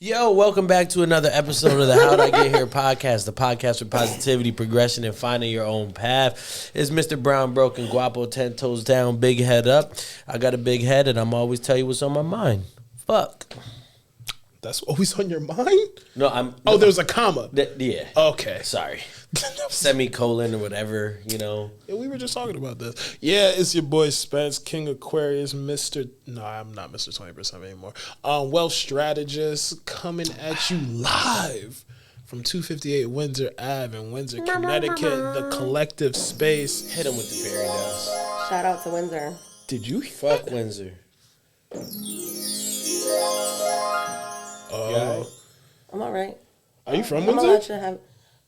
Yo, welcome back to another episode of the How'd I Get Here podcast, the podcast for positivity, progression, and finding your own path. It's Mr. Brown, broken, guapo, 10 toes down, big head up. I got a big head, and I'm always tell you what's on my mind. Fuck. That's always on your mind? No, there's a comma. Yeah. Okay. Sorry. Semicolon or whatever, you know. Yeah, we were just talking about this. Yeah, it's your boy Spence, King Aquarius, Mr. No, I'm not Mr. 20% anymore. Wealth Strategist, coming at you live from 258 Windsor Ave in Windsor, Connecticut, the collective space. Hit him with the fairy dust. Shout out to Windsor. Did you? Fuck Windsor. Oh. I'm all right. Are you from I'm Windsor? allowed to have...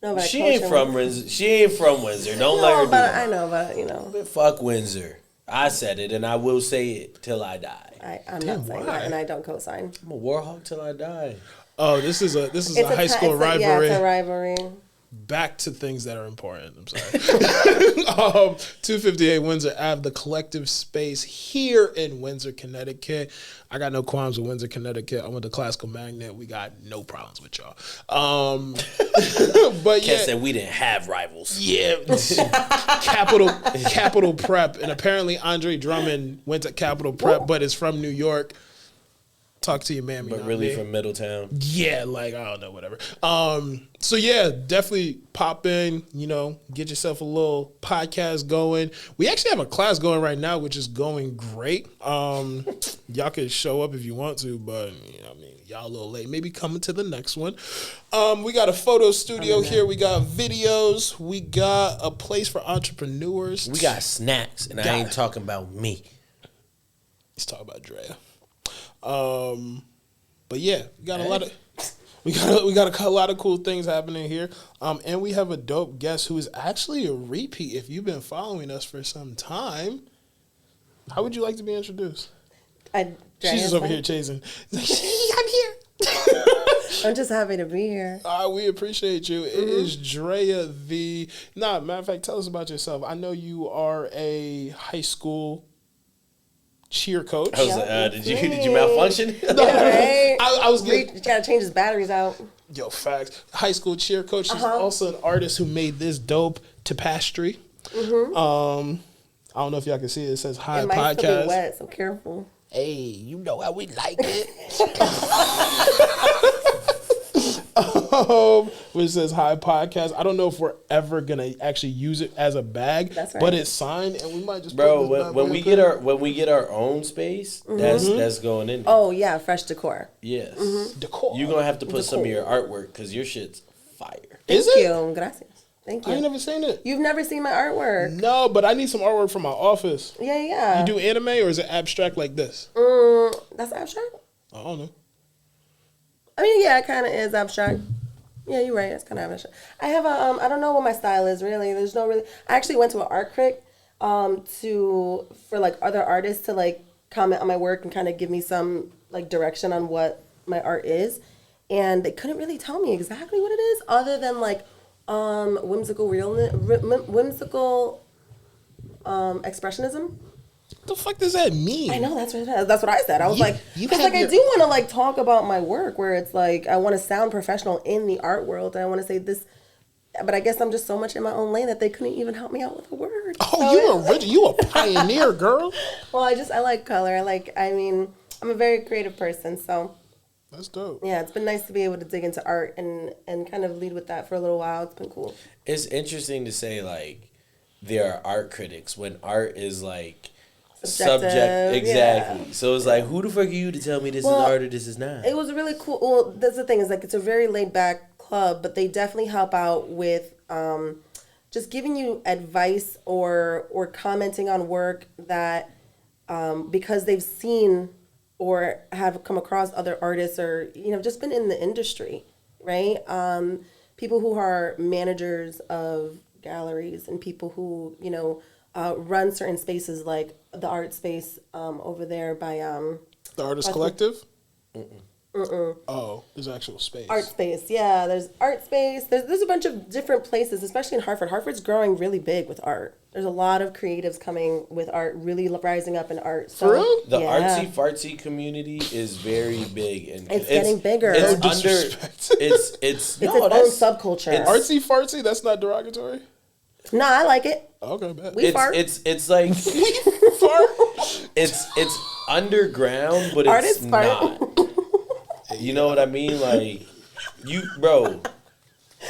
No, but She ain't from Windsor. She ain't from Windsor. Don't let her do that. I know, but you know. But fuck Windsor. I said it, and I will say it till I die. I'm not saying that, and I don't co-sign. I'm a Warhawk till I die. Oh, this is a high school rivalry. Yeah, it's a rivalry. Back to things that are important. I'm sorry. 258 Windsor Ave, the collective space here in Windsor, Connecticut. I got no qualms with Windsor, Connecticut. I went to classical magnet. We got no problems with y'all. But Can't say we didn't have rivals. Yeah, Capital Prep, and apparently Andre Drummond went to Capital Prep, but is from New York. Talk to your mammy. But really from Middletown. Yeah, like, I don't know, whatever. So yeah, definitely pop in, get yourself a little podcast going. We actually have a class going right now, which is going great. Y'all can show up if you want to, but y'all a little late. Maybe coming to the next one. We got a photo studio here. We got videos. We got a place for entrepreneurs. We got snacks, and I ain't talking about me. Let's talk about Drea. But yeah, we got a lot of cool things happening here. And we have a dope guest who is actually a repeat. If you've been following us for some time, how would you like to be introduced? She's just over here chasing. I'm here. I'm just happy to be here. We appreciate you. Mm-hmm. It is Drea matter of fact, tell us about yourself. I know you are a high school cheer coach. I was like, did you malfunction? No, right? I was you gotta change his batteries out. Yo, facts. High school cheer coach. She's also an artist who made this dope tapestry. Mm-hmm. I don't know if y'all can see it. It says "Hi It might Podcast." still be wet, so careful. Hey, you know how we like it. Which says "Hi Podcast." I don't know if we're ever gonna actually use it as a bag. That's right. But it's signed, and we might just when we get our own space, that's going in there. Oh yeah, fresh decor. Yes, decor. You're gonna have to put some of your artwork because your shit's fire. Thank you, gracias. Thank you. I ain't never seen it. You've never seen my artwork? No, but I need some artwork for my office. Yeah. You do anime or is it abstract like this? That's abstract. I don't know. I mean, yeah, it kind of is abstract. Yeah, you're right. It's kind of abstract. I have I don't know what my style is really. There's no really. I actually went to an art critic for like other artists to like comment on my work and kind of give me some like direction on what my art is, and they couldn't really tell me exactly what it is other than like whimsical realness, whimsical expressionism. What the fuck does that mean? I know, that's what I said. I was I do want to like talk about my work where it's like I want to sound professional in the art world and I want to say this, but I guess I'm just so much in my own lane that they couldn't even help me out with a word. Oh, you a pioneer, girl. Well, I like color. I'm a very creative person, so that's dope. Yeah, it's been nice to be able to dig into art and kind of lead with that for a little while. It's been cool. It's interesting to say like there are art critics when art is like subject exactly. Yeah. So it's like, who the fuck are you to tell me this is art or this is not? It was really cool. Well, that's the thing is like it's a very laid back club, but they definitely help out with just giving you advice or commenting on work that because they've seen or have come across other artists or just been in the industry, right? People who are managers of galleries and people who run certain spaces like the art space over there by the Artist Collective. Oh, there's actual space. Art space, yeah. There's art space. There's a bunch of different places, especially in Hartford. Hartford's growing really big with art. There's a lot of creatives coming with art, really rising up in art. So, For real? The artsy fartsy community is very big, and it's getting bigger. No It's disrespect. it's It's its own subculture. Artsy fartsy, that's not derogatory? No, I like it. Okay, bet. We fart. It's like Fart? it's underground, but Artists it's fart. not. You know what I mean? Like bro.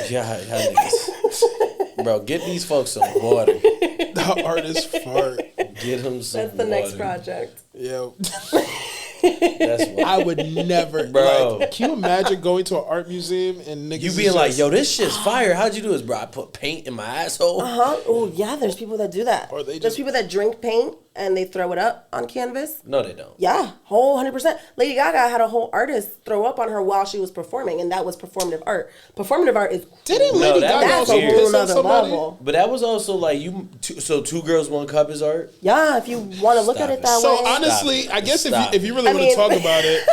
Yeah, niggas. Bro, get these folks some water. The artist fart. Get them some That's the water. next project. Yo. That's what I would never. Bro. Like, can you imagine going to an art museum and niggas you is being like, just- yo, this shit's fire. How'd you do this, bro? I put paint in my asshole. Oh yeah, there's people that do that. Or they There's just- people that drink paint and they throw it up on canvas. No, they don't. Yeah, whole 100%. Lady Gaga had a whole artist throw up on her while she was performing, and that was performative art. Performative art is Didn't No, Lady that Gaga was that's a also weird. whole piss on nother somebody? level. But that was also like so 2 Girls 1 Cup is art. Yeah, if you want to look Stop at it it. that So way. honestly, Stop I it. guess Stop if you really I want mean- to talk about it,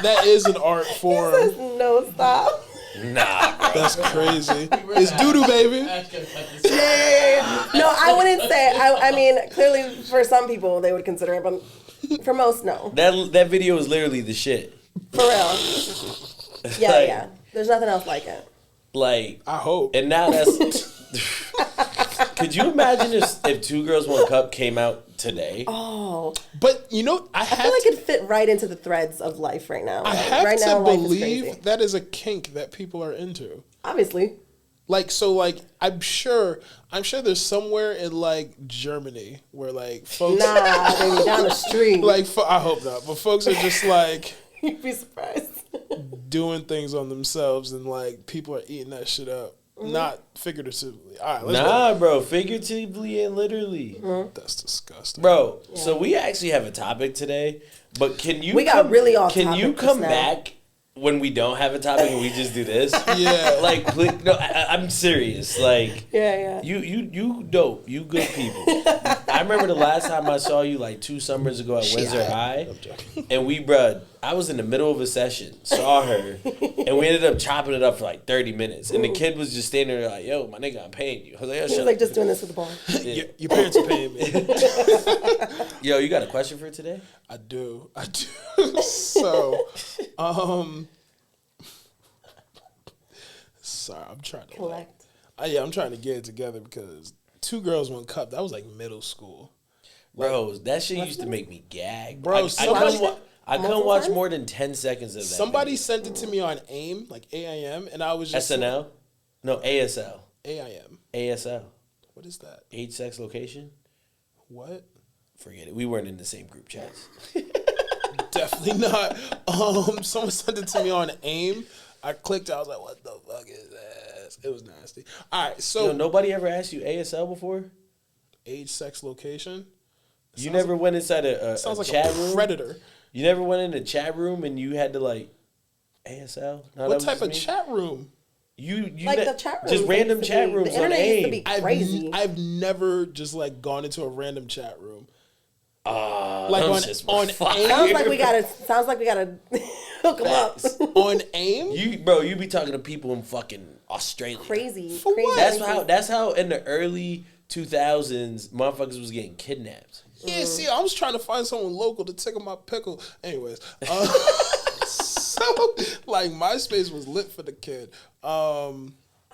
that is an art form. No, stop. Nah, bro. That's crazy. It's doo-doo, baby. Yeah. No, I wouldn't say. I mean, clearly for some people they would consider it, but for most, no. That video is literally the shit. For real. Yeah, Like- yeah. There's nothing else like it. Like, I hope. and now that's. Could you imagine if 2 Girls 1 Cup came out today? Oh, But you know, I I have feel like to, it fit right into the threads of life right now. I Like, have right to now, life is believe crazy. that is a kink that people are into. Obviously. Like I'm sure there's somewhere in like Germany where like folks Nah, they down the street. like I hope not, but folks are just like You'd be surprised. doing things on themselves and like people are eating that shit up. Not figuratively. All right, let's Nah, bro. Figuratively and literally. go. That's disgusting. Bro, so we actually have a topic today, but can you We got really off Can you topic come just now. back when we don't have a topic and we just do this? Yeah. Like, please, no, I'm serious. Like, Yeah. you dope. You good people. I remember the last time I saw you like 2 summers ago at Windsor High, and I was in the middle of a session, saw her, and we ended up chopping it up for like 30 minutes, and the kid was just standing there like, "Yo, my nigga, I'm paying you." I was like, "Yo, He shut was like up." just doing this with the ball. Your parents are paying me. Yo, you got a question for today? I do. So, sorry, I'm trying to Collect. I'm trying to get it together because 2 Girls 1 Cup, that was like middle school. Bro, that shit used to make me gag. Bro, I couldn't watch more than 10 seconds of that. Somebody sent it to me on AIM, like AIM, and I was just SNL? No, ASL. AIM. ASL. What is that? Age, sex, location? What? Forget it. We weren't in the same group chats. Definitely not. Someone sent it to me on AIM. I clicked. I was like, "What the fuck is that?" It was nasty. All right, so Yo, nobody ever asked you ASL before? age, sex, location. You never went inside a Sounds like chat a room? predator. You never went in a chat room and you had to like ASL? No, What that type was of just me? chat room? You Like the chat room. just random chat rooms The on internet used to AIM. be crazy. I've never just like gone into a random chat room. Like on on AIM. Sounds like we gotta hook them up. On AIM. You be talking to people in fucking Australia. Crazy. For crazy. what? That's how in the early 2000s motherfuckers was getting kidnapped. Yeah, see, I was trying to find someone local to tickle my pickle. Anyways, so like MySpace was lit for the kid. I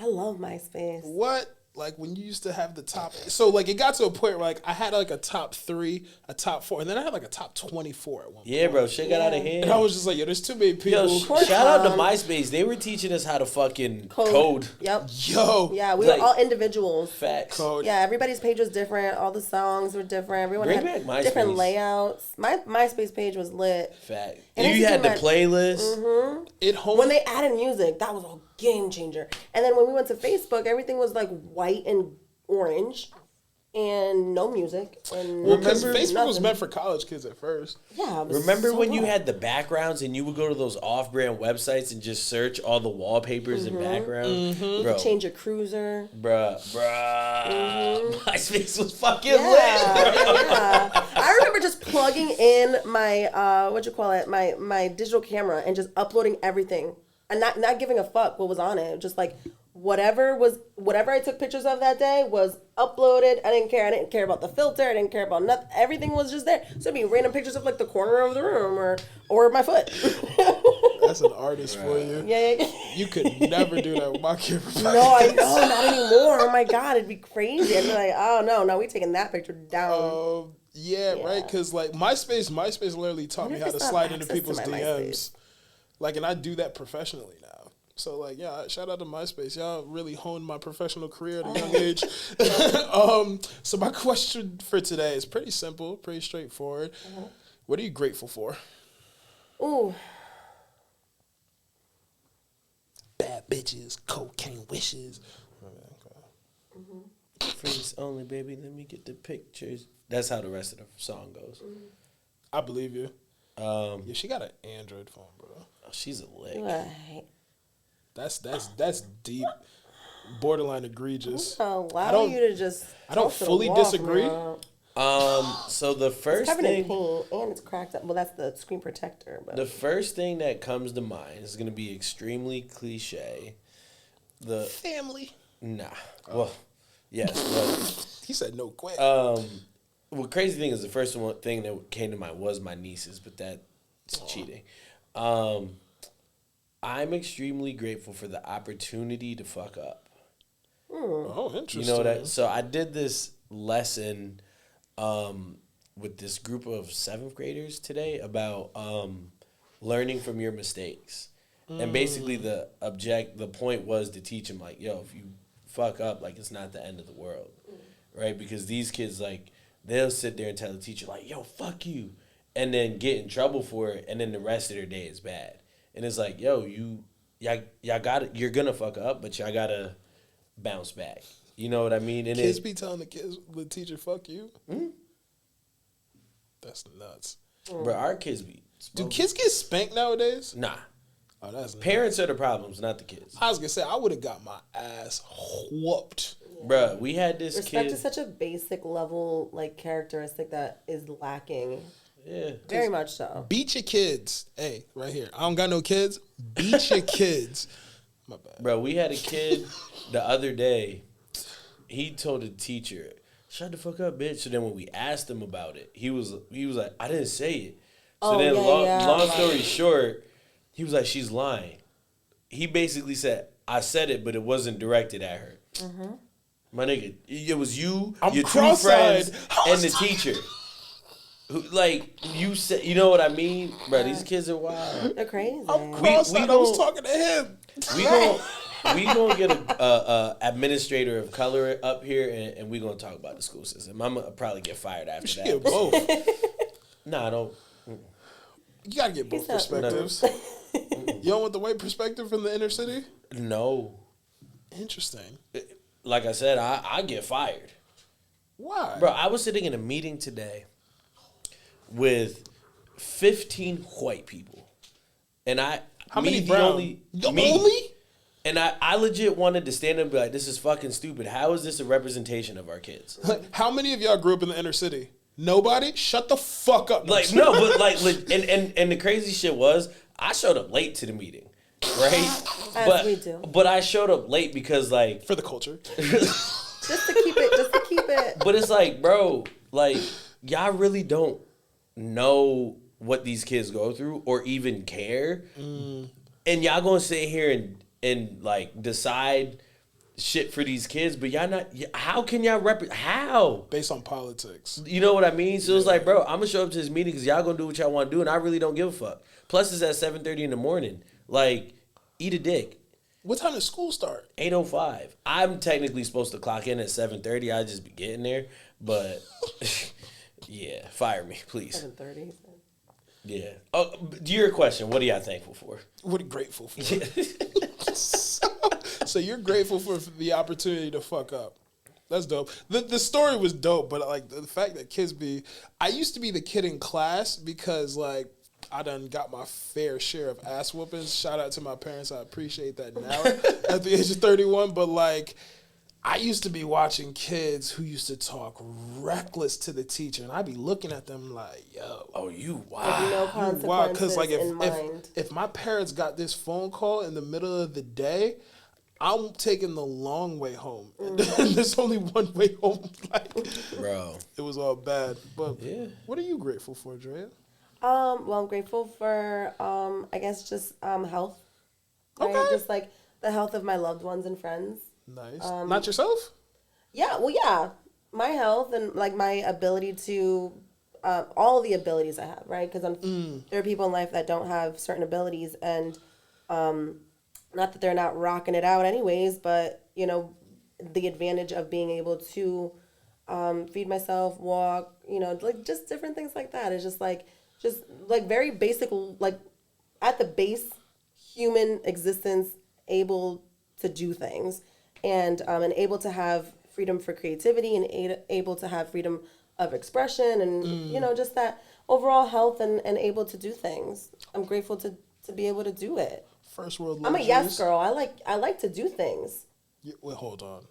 love MySpace. What? Like when you used to have the top, so like it got to a point where like I had like a top 3, a top 4, and then I had like a top 24 at one point. Yeah, bro, shit got out of hand. And I was just like, yo, there's too many people. Yo, Poor shout out to Tom. MySpace. They were teaching us how to fucking code. Yep. Yo, Yeah, we Like- were all individuals. Facts. code. Yeah, everybody's page was different. All the songs were different. Everyone Bring had back different MySpace. layouts. My MySpace page was lit. Fact. And You it's had the even playlist. It home. When they added music, that was a game changer. And then when we went to Facebook, everything was like white and orange. and no music. And Well, because Remember- Facebook was nothing. meant for college kids at first. Yeah, it was Remember so when you bad. had the backgrounds and you would go to those off-brand websites and just search all the wallpapers and backgrounds? You Bro, could change your cruiser. bruh. MySpace was fucking Yeah, lit. yeah. I remember just plugging in my my digital camera and just uploading everything and not giving a fuck what was on it. Just like whatever I took pictures of that day was uploaded. I didn't care. I didn't care about the filter. I didn't care about nothing. Everything was just there. So it'd be random pictures of like the corner of the room or my foot. That's an artist for you. Yeah. You could never do that with my camera. No, I know, not anymore. Oh my god, it'd be crazy. I'd be like, oh no, we taking that picture down. Yeah, right. Because like MySpace literally taught me Wonder how if to they still slide have into access to people's my DMs. MySpace. Like, and I do that professionally now. So like, yeah, shout out to MySpace. Y'all really honed my professional career at a young age. So my question for today is pretty simple, pretty straightforward. What are you grateful for? Ooh. Bad bitches, cocaine wishes. Freaks only, baby. Let me get the pictures. That's how the rest of the song goes. I believe you. Yeah, She got an Android phone, bro. she's a lick. Right. That's deep, borderline egregious. Allow you to just. I don't toss to the fully wall disagree. from So the It's first covered in thing, paint and it's cracked up. Well, that's the screen protector. But the first thing that comes to mind is gonna be extremely cliche. The Family. nah, well, yes, He said no quick. but well, crazy thing is the first thing that came to mind was my nieces, but that's cheating. I'm extremely grateful for the opportunity to fuck up. Oh, interesting. You know that? So I did this lesson with this group of 7th graders today about learning from your mistakes. And basically the point was to teach them like, yo, if you fuck up, like it's not the end of the world. Right? Because these kids, like, they'll sit there and tell the teacher like, yo, fuck you, and then get in trouble for it, and then the rest of their day is bad. And it's like, yo, y'all got it. You're gonna fuck up, but y'all gotta bounce back. You know what I mean? And Kids be telling the teacher, "Fuck you." That's nuts. bro, our kids be. Do kids get spanked nowadays? Nah, Oh, that's nuts. parents are the problems, not the kids. I was gonna say I would have got my ass whooped. Bro, we had this respect kid. is such a basic level like characteristic that is lacking. Yeah. Very much so. Beat your kids. Hey, right here. I don't got no kids. Beat your kids. My bad. Bro, we had a kid the other day. He told the teacher, "Shut the fuck up, bitch." So then when we asked him about it, he was like, "I didn't say it." So then, long story short, he was like, "She's lying." He basically said, "I said it, but it wasn't directed at her." My nigga, it was you, I'm your two cross-eyed. friends, and the teacher. Who, like you said, you know what I mean, bro? These kids are wild. They're crazy. I'm cross-eyed. I was talking to him. We gonna get a administrator of color up here, and we gonna talk about the school system. I'm gonna probably get fired after You that. get both. Nah, I don't. You gotta get both perspectives. You don't want the white perspective from the inner city? No. Interesting. Like I said, I get fired. Why? Bro, I was sitting in a meeting today with 15 white people. And How many brown? only? And I legit wanted to stand up and be like, this is fucking stupid. How is this a representation of our kids? How many of y'all grew up in the inner city? Nobody? Shut the fuck up. Like, no, but like, and the crazy shit was, I showed up late to the meeting, right? As we do. But I showed up late because, like, For the culture. Just to keep it. but it's like, bro, like, y'all really don't know what these kids go through or even care. And y'all gonna sit here and like decide shit for these kids, but y'all not. How can y'all how? Based on politics. You know what I mean? So it's like, bro, I'm gonna show up to this meeting because y'all gonna do what y'all want to do, and I really don't give a fuck. Plus, it's at 7:30 in the morning. Like, eat a dick. What time does school start? 8:05. I'm technically supposed to clock in at 7:30. I just be getting there, but yeah, fire me, please. 7:30. Yeah. Oh, to your question, what are y'all thankful for? What are you grateful for? So you're grateful for the opportunity to fuck up. That's dope. The story was dope, but like the fact that kids be, I used to be the kid in class because like I done got my fair share of ass whoopings. Shout out to my parents. I appreciate that now at the age of 31. But like, I used to be watching kids who used to talk reckless to the teacher, and I'd be looking at them like, yo. Oh, you wow. Like no consequences Wow, because like in mind. if my parents got this phone call in the middle of the day, I'm taking the long way home. And there's only one way home. Like, Bro. it was all bad. But Yeah. what are you grateful for, Drea? Well, I'm grateful for, I guess, just health. Right? Okay. Just like the health of my loved ones and friends. Nice. Not yourself? Yeah, well, yeah. My health and like my ability to, all the abilities I have, right? Because there are people in life that don't have certain abilities, and not that they're not rocking it out anyways, but, you know, the advantage of being able to feed myself, walk, you know, like just different things like that. It's just like very basic, like at the base, human existence, able to do things, and able to have freedom for creativity, and able to have freedom of expression, and you know, just that overall health, and able to do things. I'm grateful to be able to do it. First world I'm a luxuries. yes girl. I like to do things. Yeah, well, hold on.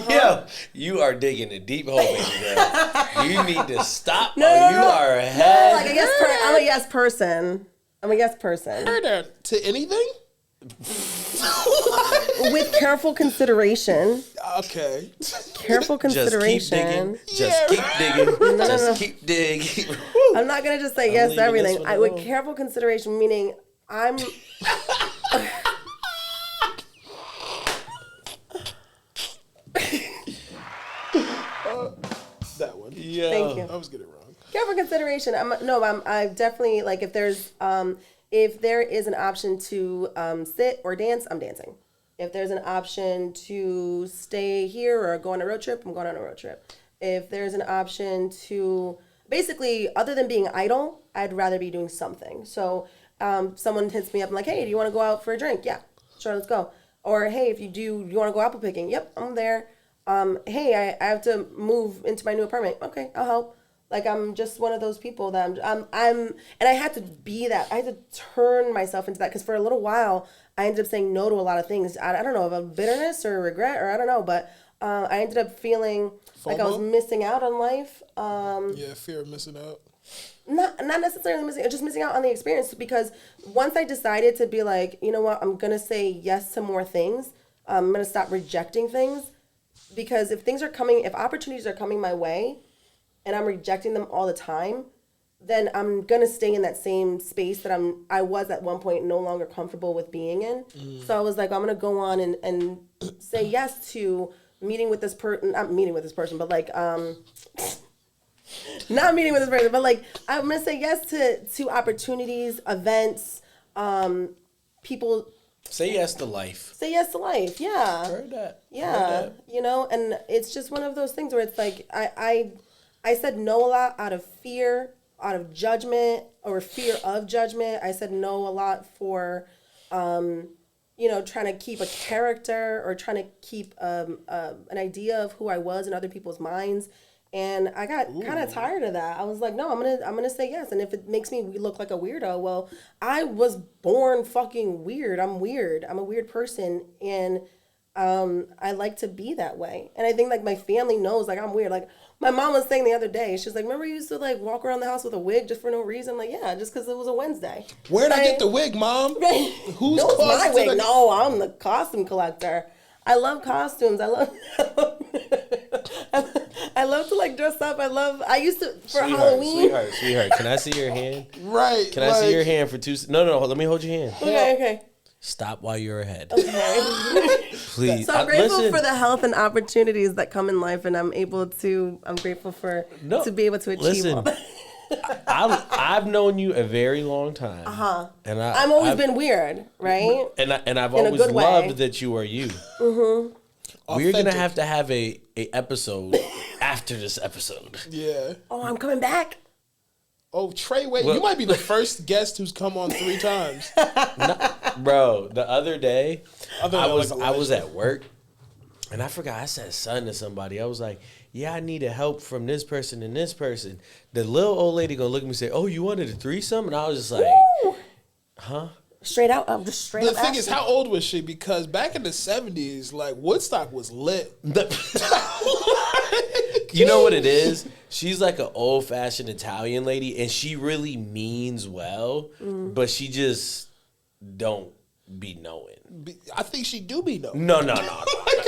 Yeah, you are digging a deep hole, baby girl. You need to stop. No, or no, you no. are No, ahead. like I'm a yes person. I'm a yes person. Heard that to anything? With careful consideration. Okay. Careful consideration. Just keep digging. Just keep digging. I'm not gonna just say yes to leaving this everything. one With alone. careful consideration, meaning I'm. That one. Yeah. Thank you. I was getting it wrong. Careful consideration. I definitely like if there is an option to sit or dance, I'm dancing. If there's an option to stay here or go on a road trip, I'm going on a road trip. If there's an option to basically, other than being idle, I'd rather be doing something. So someone hits me up and like, hey, do you want to go out for a drink? Yeah, sure, let's go. Or hey, if you do, you want to go apple picking? Yep, I'm there. Hey, I have to move into my new apartment. Okay, I'll help. Like I'm just one of those people that I'm and I had to be that. I had to turn myself into that, because for a little while I ended up saying no to a lot of things. I don't know, of bitterness or regret, or I don't know, but I ended up feeling like I was missing out on life. Yeah, fear of missing out. Not necessarily missing, just missing out on the experience, because once I decided to be like, you know what, I'm gonna say yes to more things. I'm gonna stop rejecting things, because if opportunities are coming my way, and I'm rejecting them all the time, then I'm gonna stay in that same space that I was at one point no longer comfortable with being in. So I was like, I'm gonna go on and say yes to meeting with this person, not meeting with this person, but like not meeting with this person, but like I'm gonna say yes to opportunities, events, people. Say yes to life. Say yes to life. Yeah. Heard that. Yeah. Heard that. You know, and it's just one of those things where it's like I said no a lot out of fear, out of judgment, or fear of judgment. I said no a lot for, you know, trying to keep a character, or trying to keep an idea of who I was in other people's minds. And I got kind of tired of that. I was like, no, I'm gonna say yes. And if it makes me look like a weirdo, well, I was born fucking weird. I'm weird. I'm a weird person, and I like to be that way. And I think like my family knows like I'm weird. Like my mom was saying the other day, she's like, remember you used to like walk around the house with a wig just for no reason? Like, yeah, just because it was a Wednesday. Where'd I get the wig, Mom? Who's no, it's my wig. did I- No, I'm the costume collector. I love costumes. I love I love to like dress up. I used to for Halloween. Sweetheart. Can I see your hand? Right. Can I see your hand for 2 seconds? No. Let me hold your hand. Okay. Stop while you're ahead. Okay. Please. So I'm grateful listen. for the health and opportunities that come in life, and I'm grateful for to be able to achieve listen, all that. I've known you a very long time. And I've always been weird, right? And I've In a always good way. loved that you are you. We're gonna have to have a episode after this episode. Yeah. Oh, I'm coming back. Oh, Trey, wait. You might be the first guest who's come on 3 times. Bro, the other day I was Elijah. at work And I forgot, I said son to somebody. I was like, yeah, I needed help from this person and this person. The little old lady gonna look at me and say, oh, you wanted a threesome? And I was just like, Ooh. huh? Straight out, I'm just straight The up thing is, asking. how old was she? Because back in the 70s, like, Woodstock was lit. You know what it is? She's like an old-fashioned Italian lady, and she really means well, but she just don't be knowing. I think she do be knowing. No.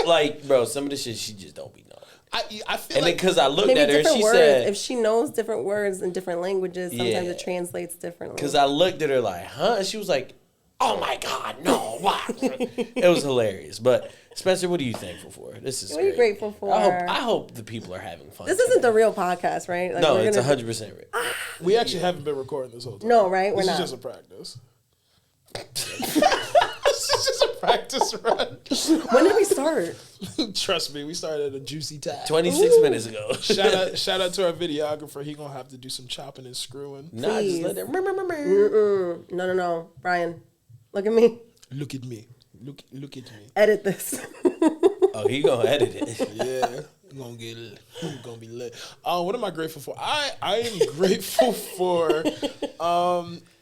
Like, bro, some of the shit she just don't be knowing. I feel And then like because I looked Maybe at her, and different she words. said, If she knows different words in different languages, sometimes Yeah. it translates differently. because I looked at her like, huh? And she was like, oh my God, no, what? It was hilarious. But Spencer, what are you thankful for? This is What are you great. grateful for? I hope the people are having fun. This isn't the real podcast, right? Like, No, we're it's gonna- 100% real. we actually haven't been recording this whole time. No, right? We're This not. is just a practice. This is just a practice run. When did we start? Trust me, we started at a juicy time. 26 minutes ago. Shout out to our videographer. He gonna have to do some chopping and screwing. Nah, just Please. let that. No. Brian, look at me. Look at me. Look at me. Edit this. Oh, he gonna edit it. Yeah, gonna get lit. Gonna be lit. What am I grateful for? I am grateful for.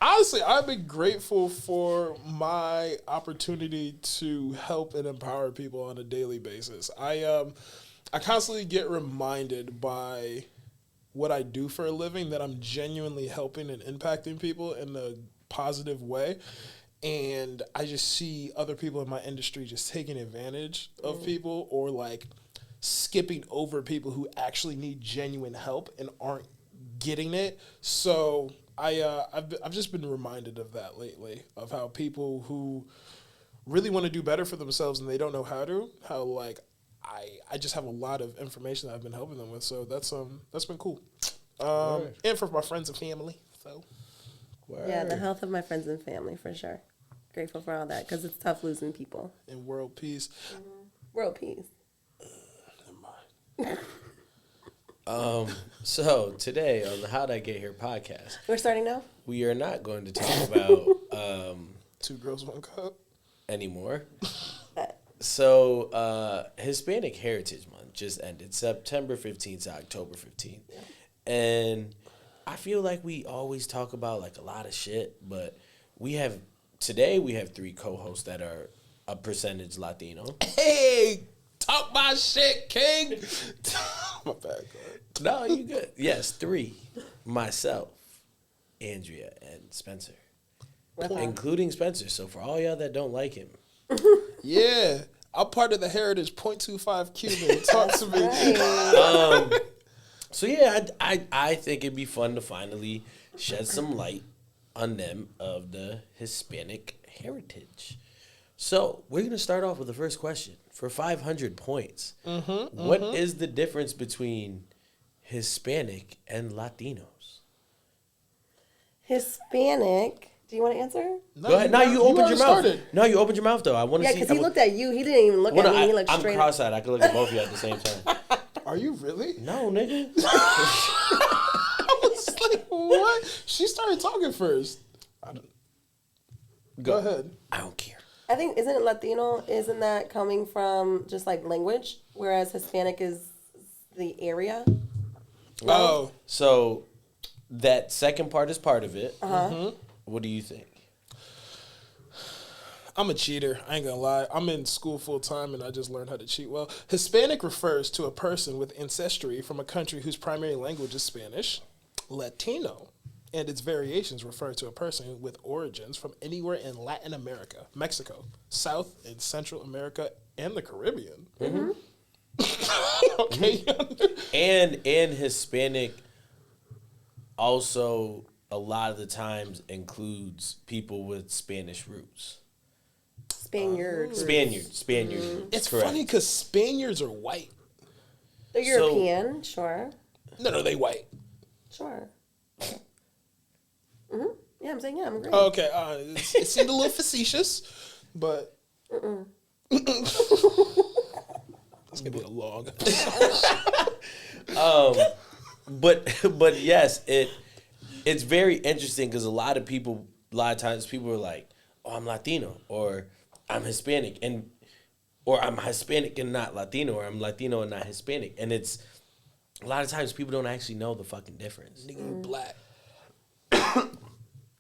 Honestly, I've been grateful for my opportunity to help and empower people on a daily basis. I constantly get reminded by what I do for a living that I'm genuinely helping and impacting people in a positive way. And I just see other people in my industry just taking advantage of people or like skipping over people who actually need genuine help and aren't getting it. So I've just been reminded of that lately, of how people who really want to do better for themselves and they don't know how like I just have a lot of information that I've been helping them with. So that's been cool. And for my friends and family. So Yeah, the health of my friends and family, for sure. Grateful for all that, because it's tough losing people. and world peace. World peace. Never mind. So today on the How'd I Get Here podcast, We're starting now? we are not going to talk about 2 girls, 1 cup. anymore. So Hispanic Heritage Month just ended, September 15th to October 15th. And I feel like we always talk about like a lot of shit, but today we have 3 co-hosts that are a percentage Latino. Hey, talk my shit, King. My bad. No, you good. Yes, 3. Myself, Andrea, and Spencer. Including Spencer. So for all y'all that don't like him, Yeah, I'm part of the Heritage 0.25 Cuban. Talk to me. so yeah, I think it'd be fun to finally shed some light on them of the Hispanic heritage. So we're gonna start off with the first question for 500 points. What is the difference between Hispanic and Latinos? Hispanic. Do you want to answer? No, Go ahead. Now you opened your mouth. started. No, you opened your mouth though. I want to Yeah, see. because he looked at you. He didn't even look at me. He looked I'm straight cross-eyed. I could look at both of you at the same time. Are you really? No, nigga. I was like, what? She started talking first. Go ahead. I don't care. I think, isn't it Latino? Isn't that coming from just like language? Whereas Hispanic is the area? Oh, So that second part is part of it. What do you think? I'm a cheater. I ain't gonna lie. I'm in school full time and I just learned how to cheat well. Hispanic refers to a person with ancestry from a country whose primary language is Spanish. Latino and its variations refer to a person with origins from anywhere in Latin America, Mexico, South and Central America, and the Caribbean. Okay. And Hispanic also a lot of the times includes people with Spanish roots. Spaniards. Spaniard. It's Correct. funny because Spaniards are white. They're So- European, sure. No, they white. Sure. Yeah, I'm saying, yeah, I'm agreeing. Okay, it seemed a little facetious, but it's gonna be a log. But yes, it's very interesting because a lot of times people are like, "Oh, I'm Latino" or "I'm Hispanic," and or I'm Hispanic and not Latino, or I'm Latino and not Hispanic. And it's a lot of times people don't actually know the fucking difference. Nigga, you black.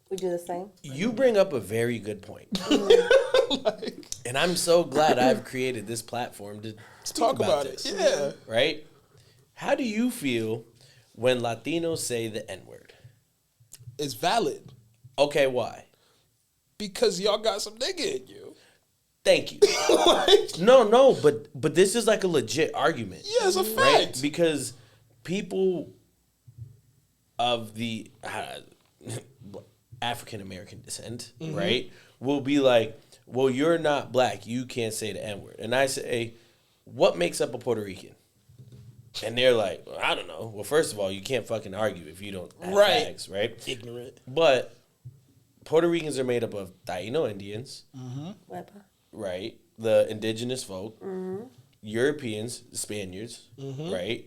We do the same. You bring up a very good point. Like, And I'm so glad I've created this platform to talk about this. it. Yeah. Right? How do you feel when Latinos say the N-word? It's valid. Okay, why? Because y'all got some nigga in you. Thank you. Like, No, but this is like a legit argument. yeah, it's a fact. Right? Because people of the African American descent, right, will be like, well, you're not black, you can't say the N-word. And I say, what makes up a Puerto Rican? And they're like, well, I don't know. Well, first of all, you can't fucking argue if you don't have Right. facts, right? Ignorant. But Puerto Ricans are made up of Taino Indians, Wepa. right? The indigenous folk, Europeans, the Spaniards, right?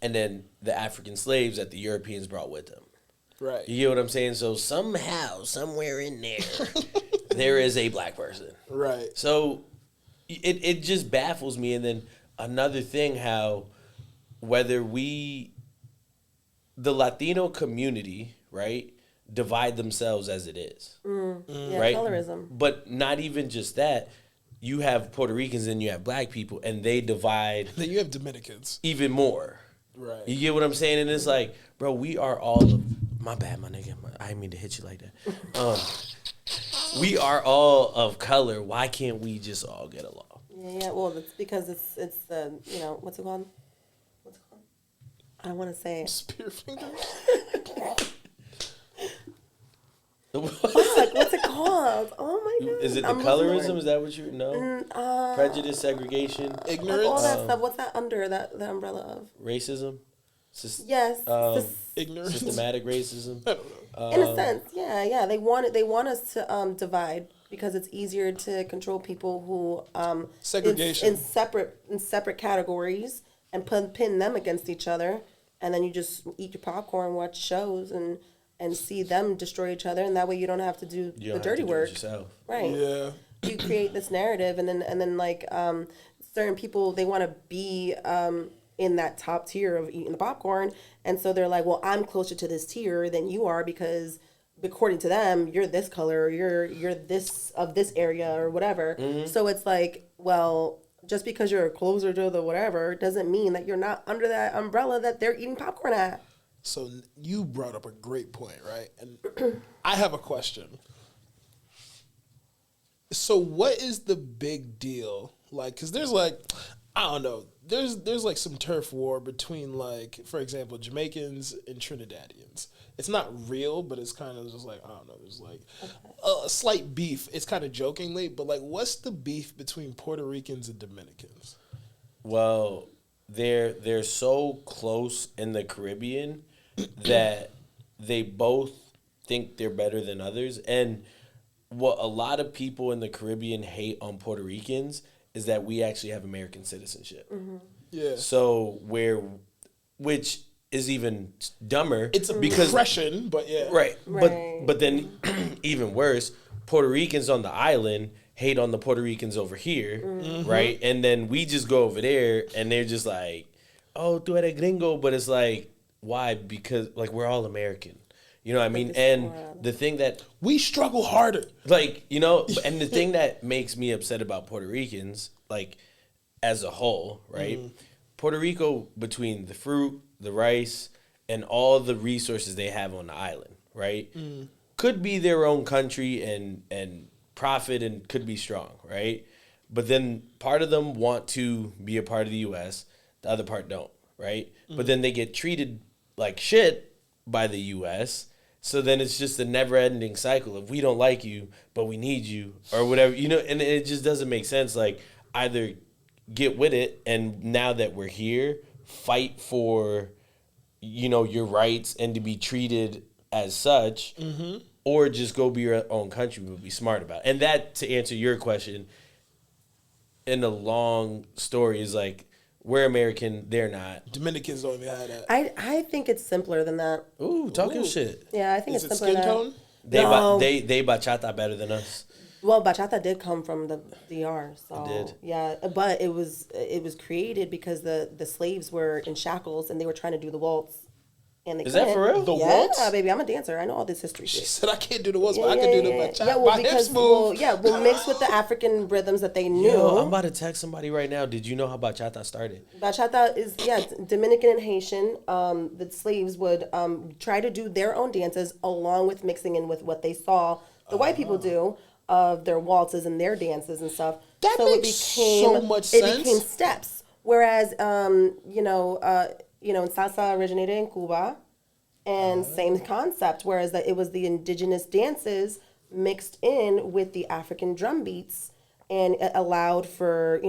And then the African slaves that the Europeans brought with them. Right. You get what I'm saying? So somehow, somewhere in there, there is a black person. Right. So it just baffles me. And then another thing, how whether the Latino community, right, divide themselves as it is. Yeah, Right? colorism. But not even just that. You have Puerto Ricans and you have black people, and they divide Then you have Dominicans. even more. Right. You get what I'm saying? And it's like, bro, we are all of, my bad, my nigga. I didn't mean to hit you like that. We are all of color. Why can't we just all get along? Yeah. Well, it's because it's the what's it called? I don't want to say it. Spear fingers. What's it called? Oh my god! Is it the I'm losing colorism? word. Is that what you know? Prejudice, segregation, Like Ignorance. all that stuff. What's that under the umbrella of? racism, Yes. Ignorance. systematic racism. I don't know. In a sense, yeah. They want us to divide because it's easier to control people who Segregation. in separate categories and pin them against each other, and then you just eat your popcorn, watch shows, and see them destroy each other, and that way you don't have to do You the don't have dirty to do it work. yourself. Right. Yeah. You create this narrative, and then like certain people, they want to be in that top tier of eating the popcorn, and so they're like, well, I'm closer to this tier than you are because according to them, you're this color, you're this of this area or whatever. So it's like, well, just because you're closer to the whatever doesn't mean that you're not under that umbrella that they're eating popcorn at. So you brought up a great point, right? And I have a question. So what is the big deal? Like, because there's like, I don't know, there's like some turf war between, like, for example, Jamaicans and Trinidadians. It's not real, but it's kind of just like, I don't know, there's like a slight beef. It's kind of jokingly, but like, what's the beef between Puerto Ricans and Dominicans? Well, they're so close in the Caribbean that they both think they're better than others. And what a lot of people in the Caribbean hate on Puerto Ricans is that we actually have American citizenship. Yeah. So which is even dumber. It's a progression, but yeah. Right. Right. But then even worse, Puerto Ricans on the island hate on the Puerto Ricans over here, right? And then we just go over there and they're just like, oh, tú eres gringo, but it's like, why? Because like we're all American. You know what I mean? And the thing that We struggle harder. like, you know, and the thing that makes me upset about Puerto Ricans, like as a whole, right? Puerto Rico, between the fruit, the rice, and all the resources they have on the island, right? Could be their own country and profit and could be strong, right? But then part of them want to be a part of the U.S., the other part don't, right? But then they get treated like shit by the U.S., so then it's just a never-ending cycle of we don't like you, but we need you, or whatever, you know, and it just doesn't make sense. Like, either get with it, and now that we're here, fight for, you know, your rights and to be treated as such, or just go be your own country, but be smart about it. And that, to answer your question, in a long story, is like, we're American, they're not. Dominicans don't even have that. I think it's simpler than that. Ooh, talking shit. Yeah, I think Is it's it simpler skin than tone? They No. they bachata better than us. Well, bachata did come from the DR, so It did? yeah. But it was created because the slaves were in shackles and they were trying to do the waltz, and they Is that couldn't. for real? The Yeah, waltz? baby, I'm a dancer. I know all this history She shit. said I can't do the waltz, but I can do the bachata. Yeah, well, My because hips move. mixed with the African rhythms that they knew. Yo, I'm about to text somebody right now. Did you know how bachata started? Bachata is Dominican and Haitian. The slaves would try to do their own dances along with mixing in with what they saw the white people do of their waltzes and their dances and stuff. That makes so much sense. It became steps. Whereas in salsa originated in Cuba, and same concept. Whereas that it was the indigenous dances mixed in with the African drum beats. And it allowed for,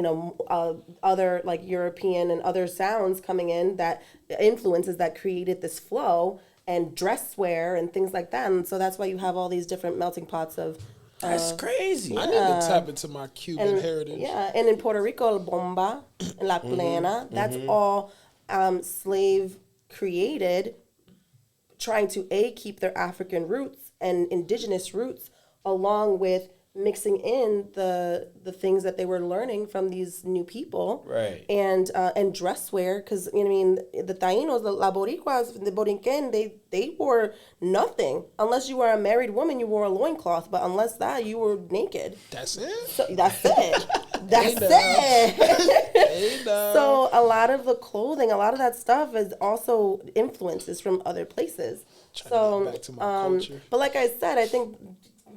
other like European and other sounds coming in that influences that created this flow and dress wear and things like that. And so that's why you have all these different melting pots of. That's crazy. I need to tap into my Cuban heritage. Yeah, and in Puerto Rico, bomba, and la plena, that's all slave created, trying to keep their African roots and indigenous roots along with mixing in the things that they were learning from these new people, Right? And dress wear, because the Tainos, the La Boricuas, the Borinquen, they wore nothing unless you were a married woman. You wore a loincloth, but unless that, you were naked. That's it. So that's it. That's it. So a lot of the clothing, a lot of that stuff is also influences from other places. Trying to get back to my culture. But like I said, I think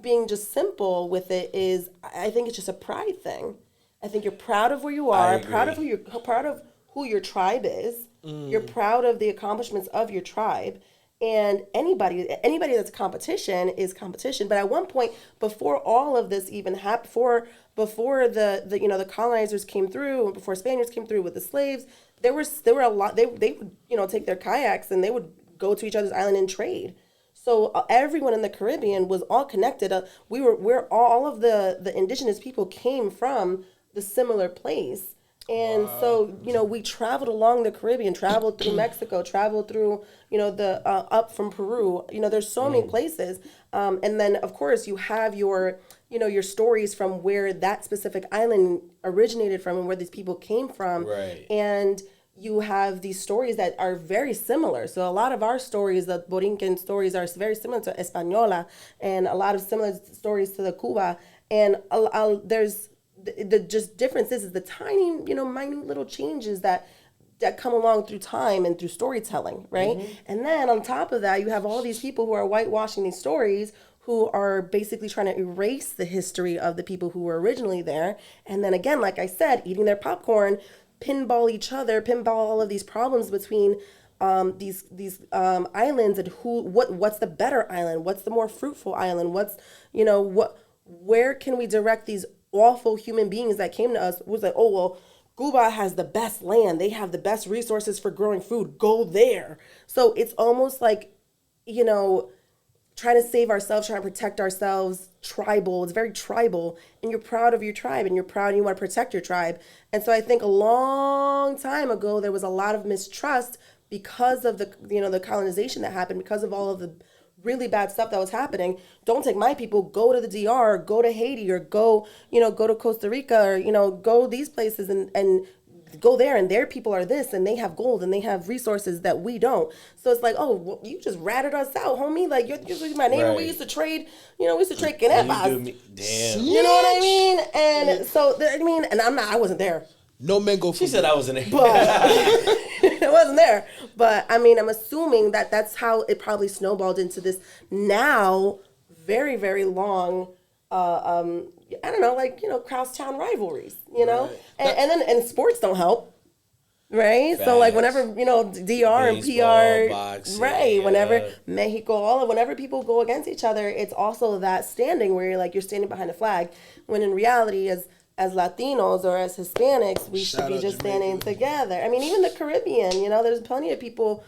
being just simple with it is, I think it's just a pride thing. I think you're proud of where you are, proud of who your tribe is. You're proud of the accomplishments of your tribe. And anybody that's competition is competition. But at one point, before all of this even happened, before the colonizers came through, and before Spaniards came through with the slaves, there were a lot. They would take their kayaks and they would go to each other's island and trade. So everyone in the Caribbean was all connected. We're all of the indigenous people came from the similar place. And so, we traveled along the Caribbean, traveled through Mexico, traveled through, the up from Peru. There's so many places. And then, of course, you have your stories from where that specific island originated from and where these people came from. Right. And you have these stories that are very similar. So a lot of our stories, the Borinquen stories, are very similar to Española, and a lot of similar stories to the Cuba. And there's the just differences is the tiny, minute little changes that come along through time and through storytelling, right? And then on top of that, you have all these people who are whitewashing these stories, who are basically trying to erase the history of the people who were originally there. And then again, like I said, eating their popcorn, pinball all of these problems between these islands, and what's the better island, what's the more fruitful island, where can we direct these awful human beings that came to us? Was like, oh well, Cuba has the best land, they have the best resources for growing food, go there. So it's almost like, trying to save ourselves, trying to protect ourselves, tribal. It's very tribal, and you're proud of your tribe, and you're proud and you want to protect your tribe. And so I think a long time ago, there was a lot of mistrust because of the colonization that happened, because of all of the really bad stuff that was happening. Don't take my people, go to the DR, go to Haiti, or go to Costa Rica, or, go these places and go there, and their people are this, and they have gold, and they have resources that we don't. So it's like, oh, well, you just ratted us out, homie. Like, you're my neighbor. Right. We used to trade, we used to trade quenepas. Damn. You know what I mean? And so, and I wasn't there. No mango. She said I wasn't there. But I wasn't there. But, I'm assuming that that's how it probably snowballed into this now very, very long, I don't know, crosstown rivalries, Right. And sports don't help, right? Facts. So like whenever, DR baseball, and PR, boxing, right? Whenever Mexico, whenever people go against each other, it's also that standing where you're standing behind a flag, when in reality, as Latinos or as Hispanics, we should be just standing together. Even the Caribbean, there's plenty of people,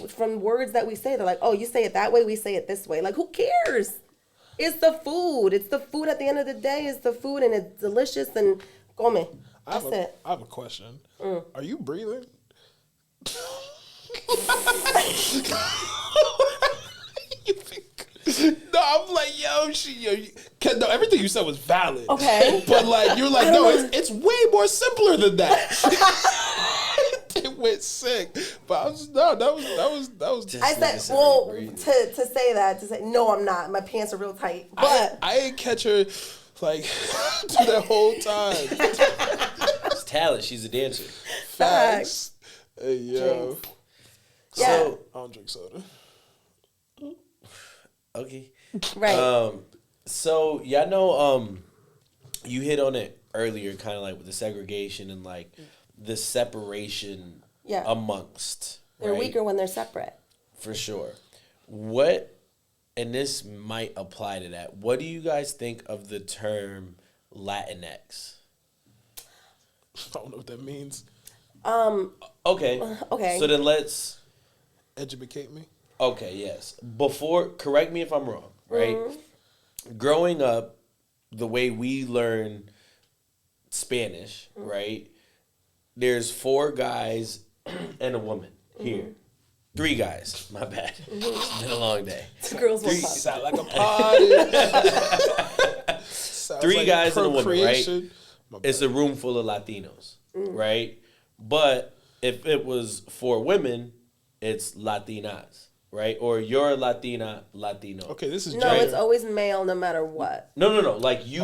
from words that we say, they're like, oh, you say it that way, we say it this way. Like, who cares? It's the food. It's the food at the end of the day. It's the food, and it's delicious, and come. That's it. I have a question. Are you breathing? No, I'm like, no, everything you said was valid. Okay. But like, you're like, no, it's way more simpler than that. It went sick. But I was, no, that was. I said, well, to say, no, I'm not. My pants are real tight. But I ain't catch her like through that whole time. It's talent. She's a dancer. Facts. Hey, yo. Yeah. So, I don't drink soda. Okay. Right. So y'all know, you hit on it earlier, kind of like with the segregation and like the separation amongst. They're right? weaker when they're separate. For sure. What, and this might apply to that. What do you guys think of the term LatinX? I don't know what that means. Okay. Okay. So then let's Educate me. Okay, yes. Before, correct me if I'm wrong, right? Mm-hmm. Growing up, the way we learn Spanish, right? There's 4 guys and a woman here. 3 guys, my bad. It's been a long day. Girls will pop. Sound like a party. 3 guys and a woman, right? procreation. It's a room full of Latinos, right? But if it was 4 women, it's Latinas, right? Or you're a Latina, Latino. Okay, this is No, gender. it's always male no matter what. No. Like you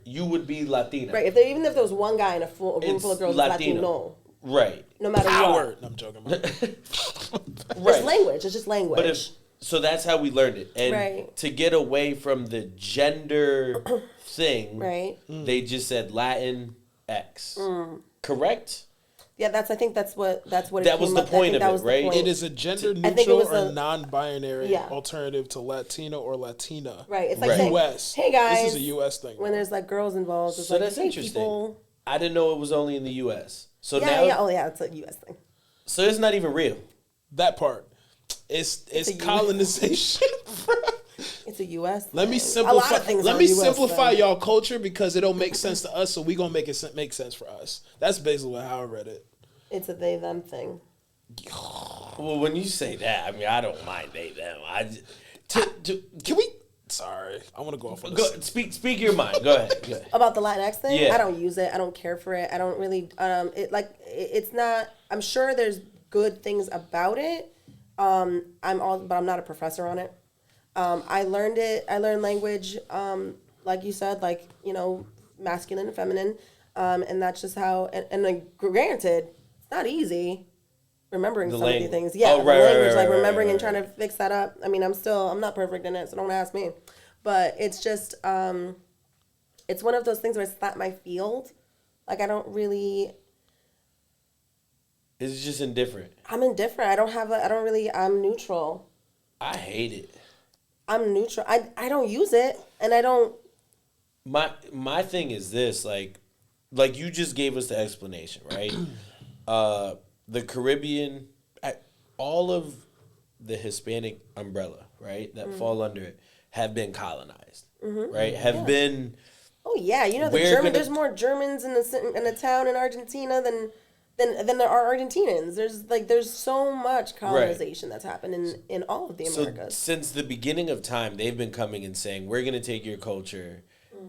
you would be Latina. Right. Even if there was one guy in a room full of girls, it's Latino. Right. No matter Power. what. No, I'm joking. It's language. It's just language. But so that's how we learned it. And to get away from the gender thing, right. they just said Latin X. Correct? Yeah, I think that's what that was the point of it, right? It is a gender neutral or non-binary Yeah. alternative to Latino or Latina. Right. It's like saying, U.S. hey guys, this is a U.S. thing. When there's like girls involved, it's So like, that's hey, interesting. people. I didn't know it was only in the U.S. So Yeah, now, oh yeah, it's a U.S. thing. So it's not even real. That part. It's colonization. It's a U.S. Let me thing. simplify. A lot of things Let are me US simplify thing. y'all culture because it don't make sense to us. So we gonna make it make sense for us. That's basically how I read it. It's a they them thing. Well, when you say that, I mean, I don't mind they them. Can we? Sorry, I want to go off on this. Speak your mind. Go ahead. About the Latinx thing, Yeah. I don't use it. I don't care for it. I don't really. It's not. I'm sure there's good things about it. But I'm not a professor on it. I learned it. I learned language. Like you said, masculine and feminine, and that's just how. And like, granted, it's not easy remembering some of these things. Yeah, right, the language, right, remembering right. and trying to fix that up. I mean, I'm not perfect in it, so don't ask me. But it's just, it's one of those things where it's not my field. Like, I don't really. It's just indifferent. I'm indifferent. I'm neutral. I hate it. I'm neutral. I don't use it, and I don't. My thing is this, like you just gave us the explanation, right? The Caribbean, all of the Hispanic umbrella, right, that fall under it, have been colonized, right? Have been. Oh yeah, there's more Germans in a town in Argentina than there are Argentinians. There's so much colonization that's happened in all of the Americas. So since the beginning of time, they've been coming and saying, we're going to take your culture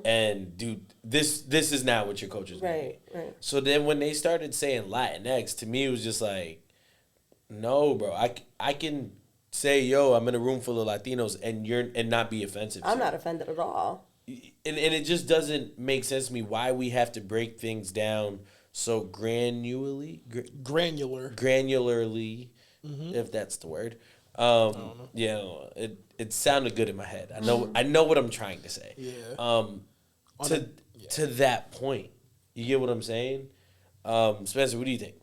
and do this. This is not what your culture is. Right. So then when they started saying Latinx, to me it was just like, no, bro. I can say, yo, I'm in a room full of Latinos and not be offensive. I'm not offended at all. And it just doesn't make sense to me why we have to break things down so granularly, if that's the word. It sounded good in my head. I know what I'm trying to say. Yeah. To that point, you get what I'm saying? Spencer, what do you think?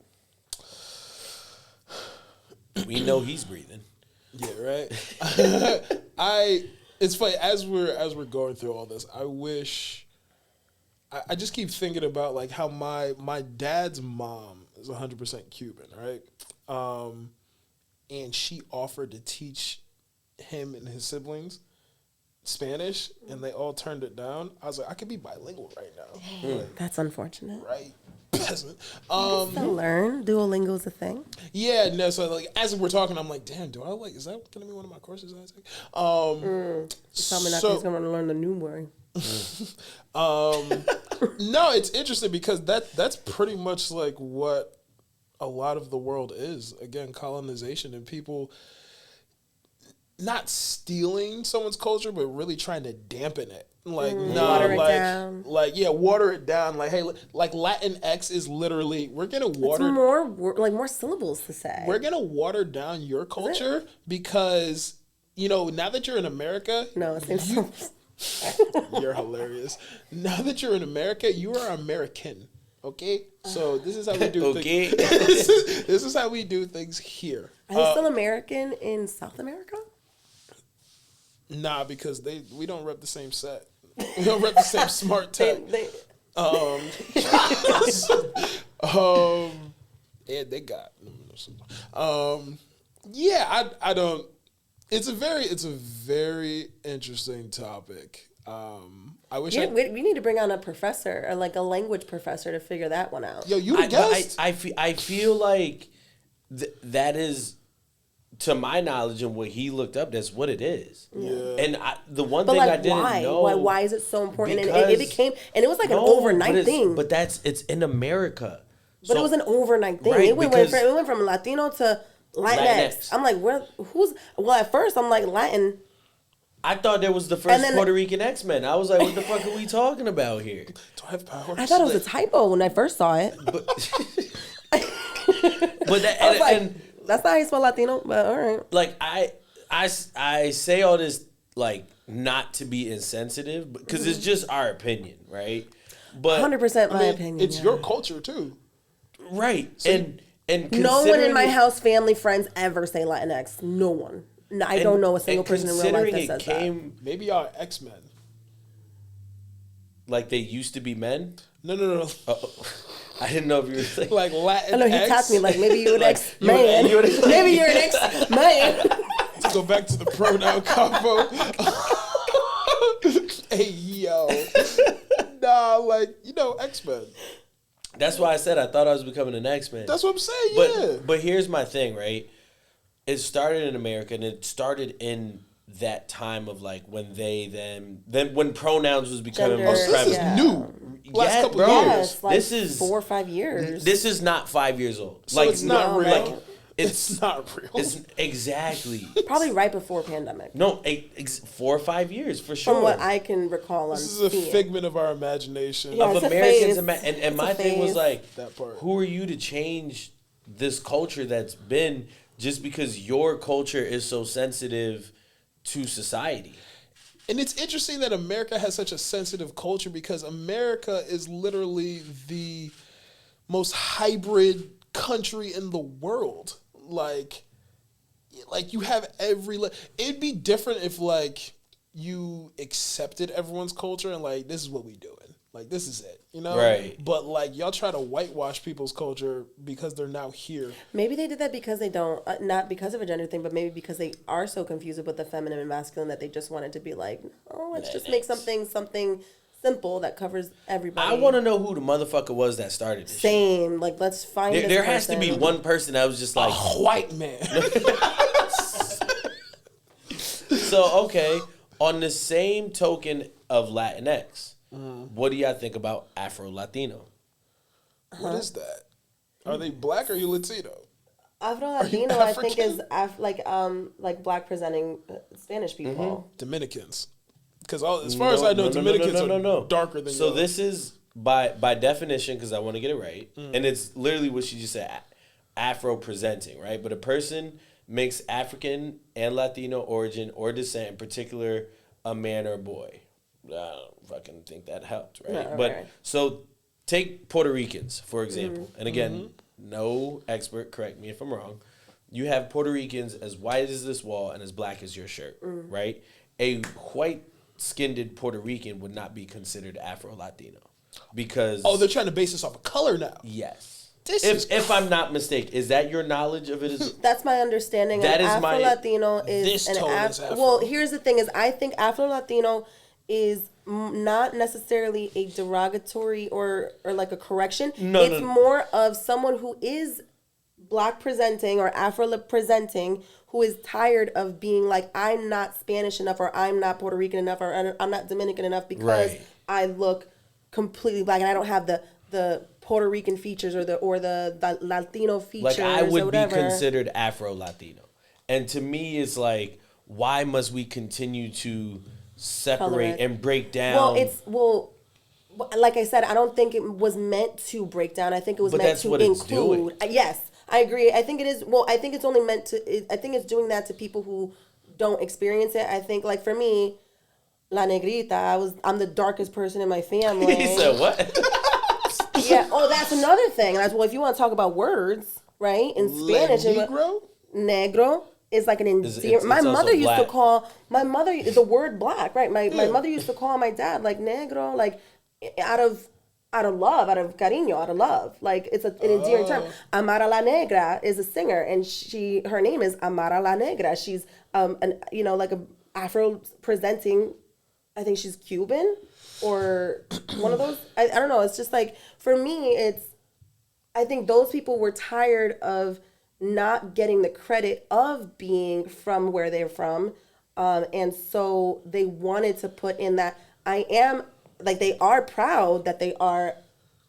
We know he's breathing. Yeah, right. It's funny as we're going through all this. I wish. I just keep thinking about like how my dad's mom is 100% Cuban, right? And she offered to teach him and his siblings Spanish, and they all turned it down. I was like, I could be bilingual right now. That's unfortunate. Right. doesn't. To learn. Duolingo's a thing. Yeah, no. So like as we're talking, I'm like, damn. Do I like? Is that gonna be one of my courses I take? Tell me not he's gonna learn the new word. No, it's interesting because that's pretty much like what a lot of the world is. Again, colonization and people not stealing someone's culture, but really trying to dampen it. Like, water it down. Like, yeah, water it down. Like, hey, like LatinX is literally, we're going to water. It's more syllables to say. We're going to water down your culture because, now that you're in America. No, it's syllables. You're hilarious. Now that you're in America, you are American. Okay? So this is how we do things. This is how we do things here. Are they still American in South America? Nah, because we don't rep the same set. We don't rep the same smart tech. Yeah, they got. Yeah, I don't. It's a very interesting topic. I wish we need to bring on a professor, or like a language professor, to figure that one out. Yo, you the guest. I feel like that is, to my knowledge and what he looked up, that's what it is. Yeah. And the one thing I didn't know. Why is it so important? And it became, and it was like an overnight thing. But it's in America. But it was an overnight thing. Right, it went from Latino to Latinx. I'm like, at first I'm like, Latin. I thought there was the first Puerto Rican X-Men. I was like, what the fuck are we talking about here? Do I have powers? I thought it was a typo when I first saw it. But that's not how you spell Latino, but all right. Like, I say all this, like, not to be insensitive, because it's just our opinion, right? But 100% my opinion. It's your culture, too. Right. So and no one in my house, family, friends ever say Latinx. No one. No, I don't know a single person in real life that says that. Maybe y'all X-Men. Like they used to be men? No. I didn't know if you were saying. Like Latin. I know, he tapped me like, maybe you're an X-man. Maybe you're an X-man. To go back to the pronoun combo. Hey, yo. Nah, like, X-Men. That's why I said I thought I was becoming an X-Man. That's what I'm saying, yeah. But here's my thing, right? It started in America, and it started in that time of like when then when pronouns was becoming more prevalent. This is new. Last couple years. Like this is 4 or 5 years. This is not 5 years old. So like it's not real. Like, it's not real. It's exactly. Probably right before pandemic. No, 4 or 5 years for sure. From what I can recall, this is a figment of our imagination. Yeah, of Americans, and my thing was like, that part. Who are you to change this culture that's been just because your culture is so sensitive to society? And it's interesting that America has such a sensitive culture because America is literally the most hybrid country in the world. Like you have it'd be different if like you accepted everyone's culture and like this is what we doing. Like this is it, Right. But like y'all try to whitewash people's culture because they're now here. Maybe they did that because they don't, not because of a gender thing, but maybe because they are so confused with the feminine and masculine that they just wanted to be like, oh, let's just make something simple that covers everybody. I want to know who the motherfucker was that started this. Same. Shit. Like, let's find this There has to be one person that was just like... A white man. So, okay, on the same token of Latinx, what do y'all think about Afro Latino? What is that? Are they black or are you Latino? Afro Latino, I think, is like black presenting Spanish people. Dominicans. Because as far as I know, Dominicans are darker than So this is, by definition, because I want to get it right, and it's literally what she just said, Afro presenting, right? But a person makes African and Latino origin or descent, in particular, a man or a boy. I don't fucking think that helped, right? No, but right. So take Puerto Ricans, for example. And again, no expert, correct me if I'm wrong. You have Puerto Ricans as white as this wall and as black as your shirt, right? A white-skinned Puerto Rican would not be considered Afro-Latino because... Oh, they're trying to base this off of color now. Yes. If I'm not mistaken, is that your knowledge of it? That's my understanding. That is Afro-Latino is this an tone is Afro. Well, here's the thing: is I think Afro-Latino is not necessarily a derogatory or like a correction. No. More of someone who is Black presenting or Afro presenting who is tired of being like, I'm not Spanish enough, or I'm not Puerto Rican enough, or I'm not Dominican enough because I look completely Black and I don't have the Puerto Rican features or the Latino features. Like, I would or whatever. be considered Afro Latino. And to me, it's like, why must we continue to separate and break down? Like I said, I don't think it was meant to break down. I think it was meant to include. Yes, I agree. I think it is. Well, I think it's only meant to. I think it's doing that to people who don't experience it. I think, like for me, La Negrita. I'm the darkest person in my family. He said what? Yeah. Oh, that's another thing. That's if you want to talk about words, right? In Spanish, negro is like an endearment. My mother used to call the word black, right? My mother used to call my dad like negro, like out of love, out of cariño, out of love. Like it's an endearing term. Amara La Negra is a singer, and her name is Amara La Negra. She's like a Afro presenting. I think she's Cuban or one of those. I don't know. It's just like for me, I think those people were tired of not getting the credit of being from where they're from, and so they wanted to put in that I am. Like, they are proud that they are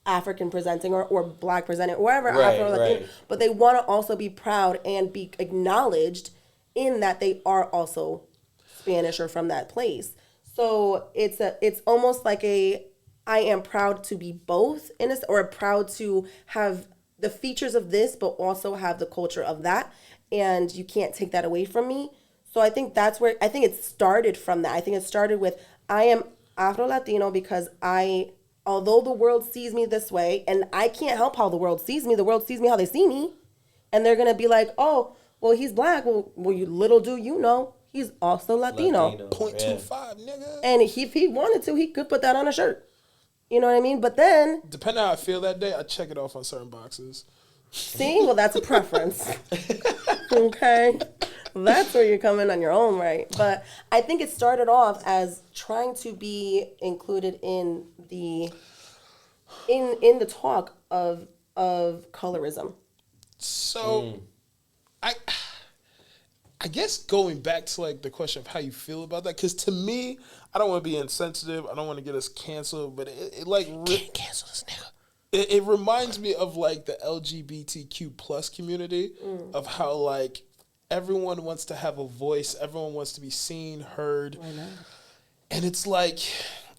African presenting or Black presenting or wherever Afro Latino, but they want to also be proud and be acknowledged in that they are also Spanish or from that place. So it's almost like I am proud to be both or proud to have the features of this, but also have the culture of that, and you can't take that away from me. So I think that's where it started from that. I think it started with I am Afro Latino because although the world sees me this way, and I can't help how the world sees me how they see me, and they're gonna be like, oh, well, he's Black. Well, you little do you know, he's also Latino. 0.25, nigga. And if he wanted to, he could put that on a shirt. You know what I mean? But then, depending on how I feel that day, I check it off on certain boxes. See, well, that's a preference. Okay. That's where you're coming on your own, right? But I think it started off as trying to be included in the talk of colorism. So, I guess going back to like the question of how you feel about that, because to me, I don't want to be insensitive. I don't want to get us canceled, but it like can't cancel this nigga. It reminds me of like the LGBTQ plus community of how like everyone wants to have a voice. Everyone wants to be seen, heard. Why not? And it's like,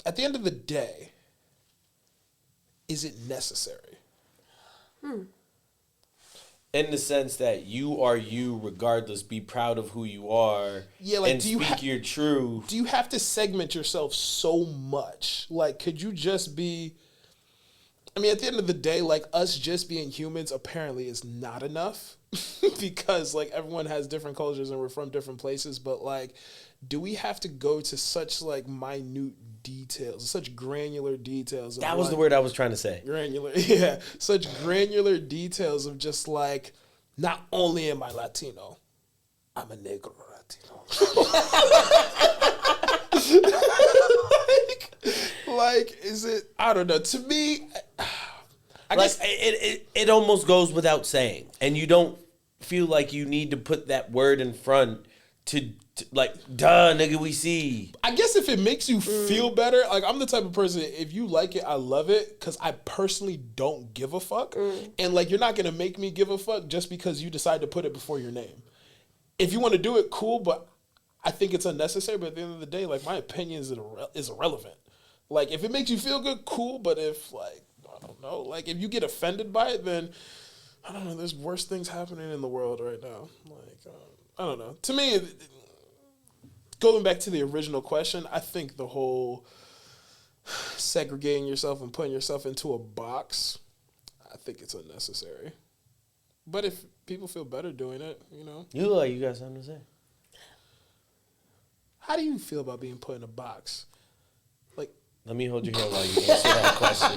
at the end of the day, is it necessary? In the sense that you are you regardless, be proud of who you are, and speak your truth. Do you have to segment yourself so much? Like, could you just be... I mean, at the end of the day, like, us just being humans apparently is not enough because, like, everyone has different cultures and we're from different places. But, like, do we have to go to such, like, minute details, such granular details? That was the word I was trying to say. Granular, yeah. Such granular details of just, like, not only am I Latino, I'm a Negro Latino. Like, is it? I don't know. To me, I guess it almost goes without saying, and you don't feel like you need to put that word in front to like, duh, nigga, we see. I guess if it makes you feel better, like I'm the type of person, if you like it, I love it, because I personally don't give a fuck, and like you're not gonna make me give a fuck just because you decide to put it before your name. If you want to do it, cool, but I think it's unnecessary. But at the end of the day, like my opinion is irrelevant. Like, if it makes you feel good, cool. But if, like, I don't know, like, if you get offended by it, then, I don't know, there's worse things happening in the world right now. Like, I don't know. To me, going back to the original question, I think the whole segregating yourself and putting yourself into a box, I think it's unnecessary. But if people feel better doing it, you know. You look like you got something to say. How do you feel about being put in a box? Let me hold your hand while you answer that question.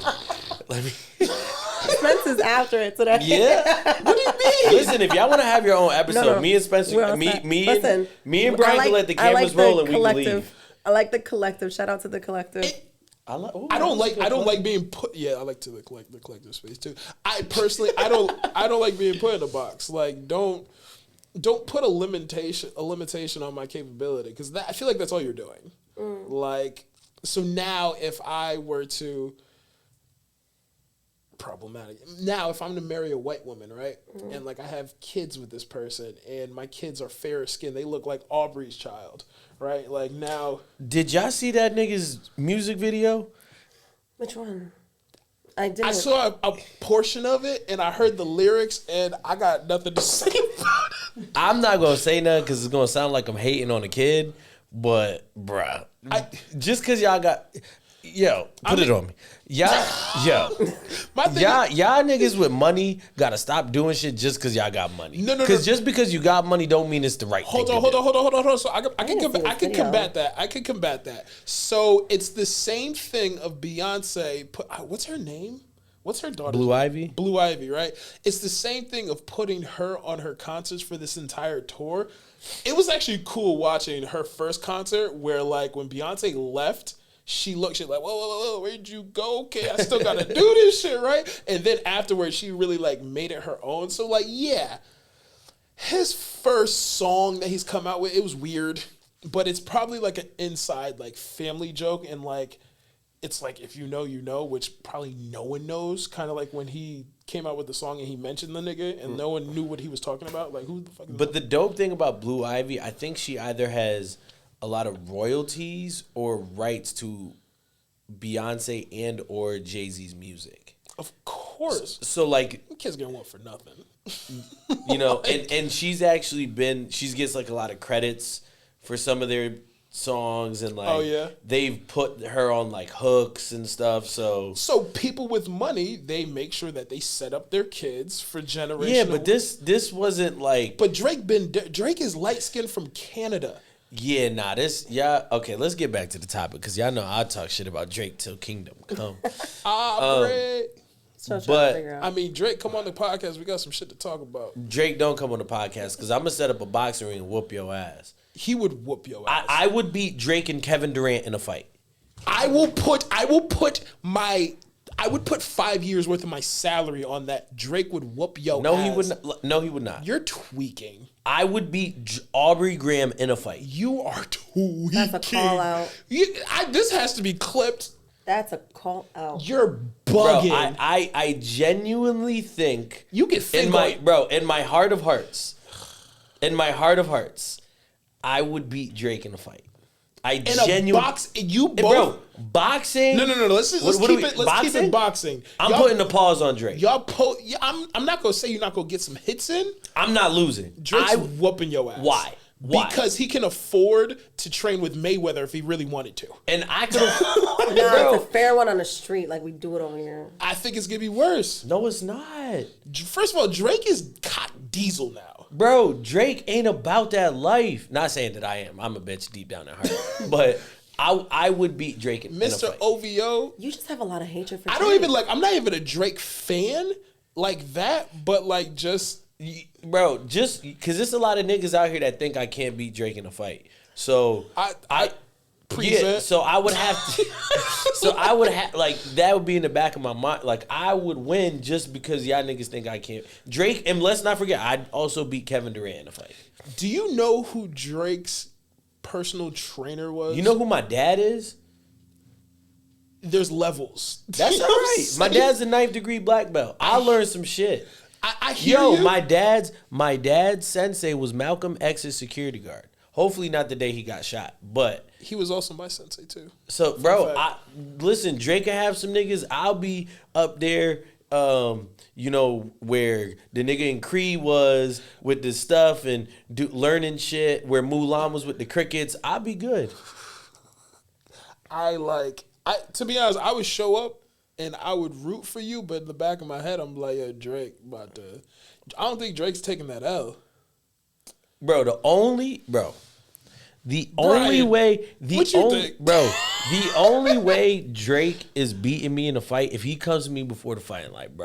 Let me. Spence is after it today. Yeah. What do you mean? Listen, if y'all want to have your own episode, me and Spencer, me and Brian can let the cameras roll and we can leave. I like the collective. Shout out to the collective. I don't like being put. Yeah, I like to the collective space too. I personally, I don't like being put in a box. Like, don't put a limitation on my capability, because I feel like that's all you're doing. Like, so now if I were to problematic. Now, if I'm to marry a white woman, right, and like I have kids with this person, and my kids are fairer skinned, they look like Aubrey's child, right? Like now, did y'all see that nigga's music video? Which one? I didn't. I saw a portion of it, and I heard the lyrics, and I got nothing to say about it. I'm not gonna say nothing because it's gonna sound like I'm hating on a kid, but bruh, just because y'all got. Yo, put it on me. Y'all niggas with money gotta stop doing shit just because y'all got money. No. Because just because you got money don't mean it's the right thing. Hold on. So I can combat that. So it's the same thing of Beyonce. What's her name? What's her daughter? Blue Ivy? Blue Ivy, right? It's the same thing of putting her on her concerts for this entire tour. It was actually cool watching her first concert where, like, when Beyonce left, she looked like, whoa, where'd you go? Okay, I still gotta do this shit, right? And then afterwards, she really, like, made it her own. So, like, yeah, his first song that he's come out with, it was weird, but it's probably, like, an inside, like, family joke, and, like, it's like, if you know, you know, which probably no one knows. Kind of like when he came out with the song and he mentioned the nigga and no one knew what he was talking about. Like, who the fuck is But the dope thing about Blue Ivy, I think she either has a lot of royalties or rights to Beyonce and or Jay-Z's music. Of course. So like, kids gonna want for nothing. You know, and she's actually she gets like a lot of credits for some of their songs, and like they've put her on like hooks and stuff. So people with money, they make sure that they set up their kids for generational. Yeah, but this wasn't like. But Drake is light skinned from Canada. Yeah, okay, let's get back to the topic, because y'all know I talk shit about Drake till kingdom come. But I mean, Drake, come on the podcast. We got some shit to talk about. Drake don't come on the podcast because I'm gonna set up a boxing ring and whoop your ass. He would whoop your ass. I would beat Drake and Kevin Durant in a fight. I would put 5 years worth of my salary on that. Drake would whoop your ass. No, he would not. You're tweaking. I would beat Aubrey Graham in a fight. You are tweaking. That's a call out. This has to be clipped. That's a call out. You're bugging. Bro, I genuinely think you get in my heart of hearts, I would beat Drake in a fight. Bro, boxing. No. Let's keep it boxing. I'm putting the pause on Drake. I'm not gonna say you're not gonna get some hits in. I'm not losing. Drake's whooping your ass. Why? Because he can afford to train with Mayweather if he really wanted to. And I could have. No, it's a fair one on the street like we do it over here. I think it's gonna be worse. No, it's not. First of all, Drake is caught diesel now. Bro, Drake ain't about that life. Not saying that I am. I'm a bitch deep down at heart. But I would beat Drake in Mr. a fight. OVO. You just have a lot of hatred for Drake. I'm not even a Drake fan like that, but like just... Bro, just because there's a lot of niggas out here that think I can't beat Drake in a fight. So I so I would have to like that would be in the back of my mind. Like I would win just because y'all niggas think I can't. Drake, and let's not forget, I'd also beat Kevin Durant in a fight. Do you know who Drake's personal trainer was? You know who my dad is? There's levels. That's all right. My dad's a 9th degree black belt. I learned some shit. I hear you. My dad's sensei was Malcolm X's security guard. Hopefully not the day he got shot, but he was also my sensei too. So, bro, listen, Drake can have some niggas. I'll be up there, you know, where the nigga in Creed was with the stuff and learning shit, where Mulan was with the crickets. I'll be good. To be honest, I would show up and I would root for you, but in the back of my head, I'm like, yo, Drake about to... I don't think Drake's taking that L. Bro, the only way Drake is beating me in a fight, if he comes to me before the fight, like, bro,